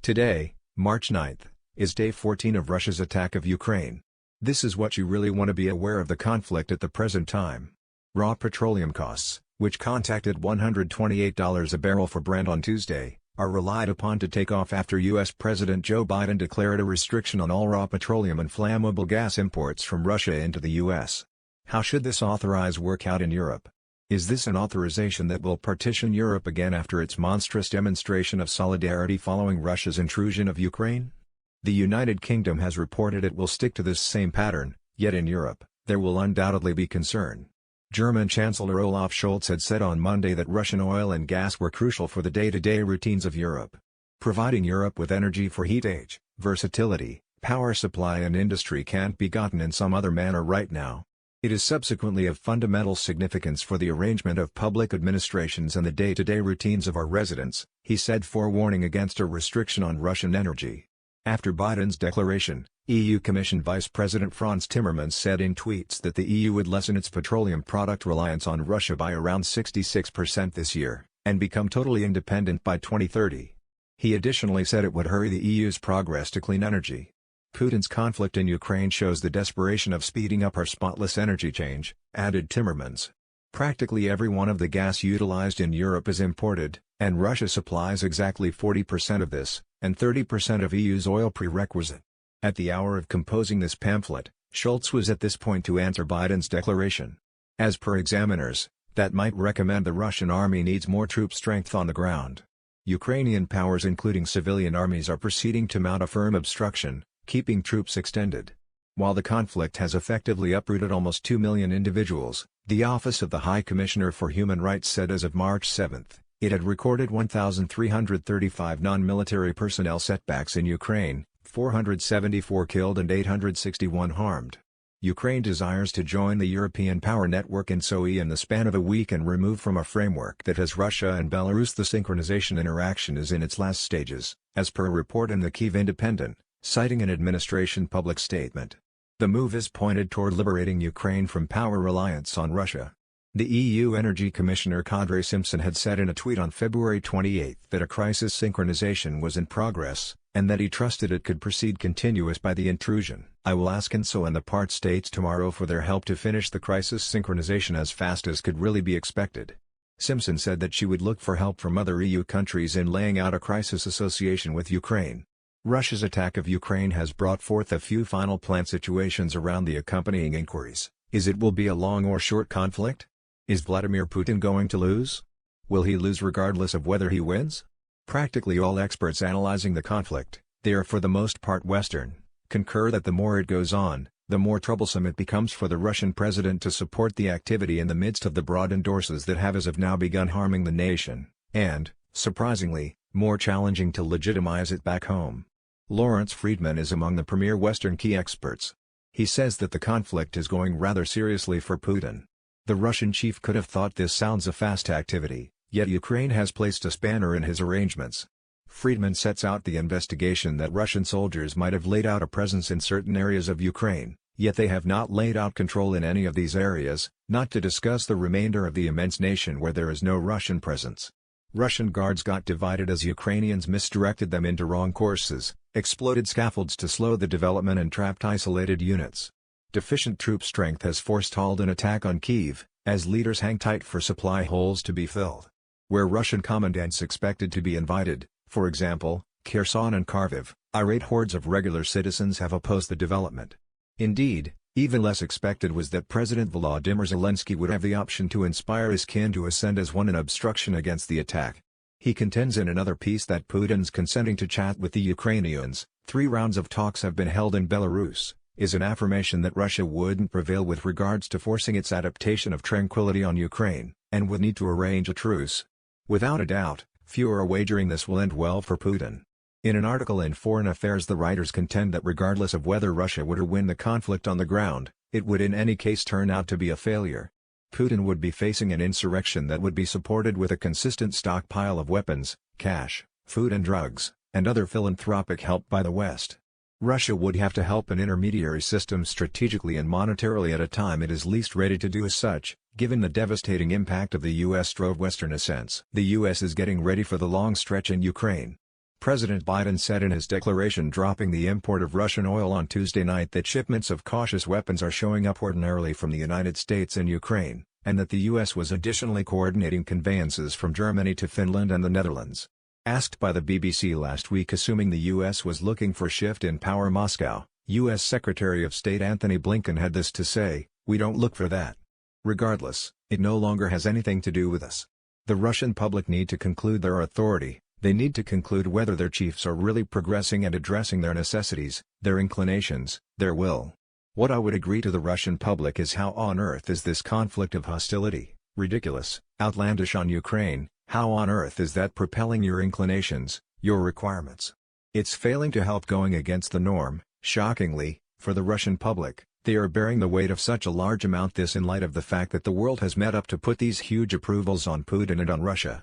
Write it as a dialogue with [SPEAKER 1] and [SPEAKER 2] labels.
[SPEAKER 1] Today, March 9, is day 14 of Russia's attack of Ukraine. This is what you really want to be aware of the conflict at the present time. Raw petroleum costs, which contacted $128 a barrel for Brent on Tuesday, are relied upon to take off after U.S. President Joe Biden declared a restriction on all raw petroleum and flammable gas imports from Russia into the U.S. How should this authorize work out in Europe? Is this an authorization that will partition Europe again after its monstrous demonstration of solidarity following Russia's intrusion of Ukraine? The United Kingdom has reported it will stick to this same pattern, yet in Europe, there will undoubtedly be concern. German Chancellor Olaf Scholz had said on Monday that Russian oil and gas were crucial for the day-to-day routines of Europe. Providing Europe with energy for heat age, versatility, power supply and industry can't be gotten in some other manner right now. It is subsequently of fundamental significance for the arrangement of public administrations and the day-to-day routines of our residents, he said, forewarning against a restriction on Russian energy. After Biden's declaration, EU Commission Vice President Frans Timmermans said in tweets that the EU would lessen its petroleum product reliance on Russia by around 66% this year, and become totally independent by 2030. He additionally said it would hurry the EU's progress to clean energy. Putin's conflict in Ukraine shows the desperation of speeding up our spotless energy change, added Timmermans. Practically every one of the gas utilized in Europe is imported, and Russia supplies exactly 40% of this, and 30% of EU's oil prerequisite. At the hour of composing this pamphlet, Scholz was at this point to answer Biden's declaration. As per examiners, that might recommend the Russian army needs more troop strength on the ground. Ukrainian powers including civilian armies are proceeding to mount a firm obstruction, keeping troops extended. While the conflict has effectively uprooted almost 2 million individuals, the Office of the High Commissioner for Human Rights said as of March 7, it had recorded 1,335 non-military personnel setbacks in Ukraine, 474 killed and 861 harmed. Ukraine desires to join the European power network in SOE in the span of a week and remove from a framework that has Russia and Belarus. The synchronization interaction is in its last stages, as per a report in the Kyiv Independent, citing an administration public statement. The move is pointed toward liberating Ukraine from power reliance on Russia. The EU Energy Commissioner Kadri Simpson had said in a tweet on February 28 that a crisis synchronization was in progress, and that he trusted it could proceed continuous by the intrusion. I will ask ENTSO and the part states tomorrow for their help to finish the crisis synchronization as fast as could really be expected. Simpson said that she would look for help from other EU countries in laying out a crisis association with Ukraine. Russia's attack of Ukraine has brought forth a few final plan situations around the accompanying inquiries. Will be a long or short conflict? Is Vladimir Putin going to lose? Will he lose regardless of whether he wins? Practically all experts analyzing the conflict, they are for the most part Western, concur that the more it goes on, the more troublesome it becomes for the Russian president to support the activity in the midst of the broad endorses that have as of now begun harming the nation, and, surprisingly, more challenging to legitimize it back home. Lawrence Friedman is among the premier Western key experts. He says that the conflict is going rather seriously for Putin. The Russian chief could have thought this sounds a fast activity, yet Ukraine has placed a spanner in his arrangements. Friedman sets out the investigation that Russian soldiers might have laid out a presence in certain areas of Ukraine, yet they have not laid out control in any of these areas, not to discuss the remainder of the immense nation where there is no Russian presence. Russian guards got divided as Ukrainians misdirected them into wrong courses, exploded scaffolds to slow the development and trapped isolated units. Deficient troop strength has forestalled an attack on Kyiv, as leaders hang tight for supply holes to be filled. Where Russian commandants expected to be invited, for example, Kherson and Kharkiv, irate hordes of regular citizens have opposed the development. Indeed, even less expected was that President Volodymyr Zelensky would have the option to inspire his kin to ascend as one in obstruction against the attack. He contends in another piece that Putin's consenting to chat with the Ukrainians, 3 rounds of talks have been held in Belarus, is an affirmation that Russia wouldn't prevail with regards to forcing its adaptation of tranquility on Ukraine, and would need to arrange a truce. Without a doubt, few are wagering this will end well for Putin. In an article in Foreign Affairs, the writers contend that regardless of whether Russia would or win the conflict on the ground, it would in any case turn out to be a failure. Putin would be facing an insurrection that would be supported with a consistent stockpile of weapons, cash, food and drugs, and other philanthropic help by the West. Russia would have to help an intermediary system strategically and monetarily at a time it is least ready to do as such, given the devastating impact of the U.S. Western ascents. The U.S. is getting ready for the long stretch in Ukraine. President Biden said in his declaration dropping the import of Russian oil on Tuesday night that shipments of cautious weapons are showing up ordinarily from the United States and Ukraine, and that the U.S. was additionally coordinating conveyances from Germany to Finland and the Netherlands. Asked by the BBC last week assuming the U.S. was looking for shift in power Moscow, U.S. Secretary of State Antony Blinken had this to say, "We don't look for that. Regardless, it no longer has anything to do with us. The Russian public need to conclude their authority, they need to conclude whether their chiefs are really progressing and addressing their necessities, their inclinations, their will. What I would agree to the Russian public is how on earth is this conflict of hostility, ridiculous, outlandish on Ukraine, how on earth is that propelling your inclinations, your requirements? It's failing to help going against the norm, shockingly, for the Russian public. They are bearing the weight of such a large amount, this in light of the fact that the world has met up to put these huge approvals on Putin and on Russia.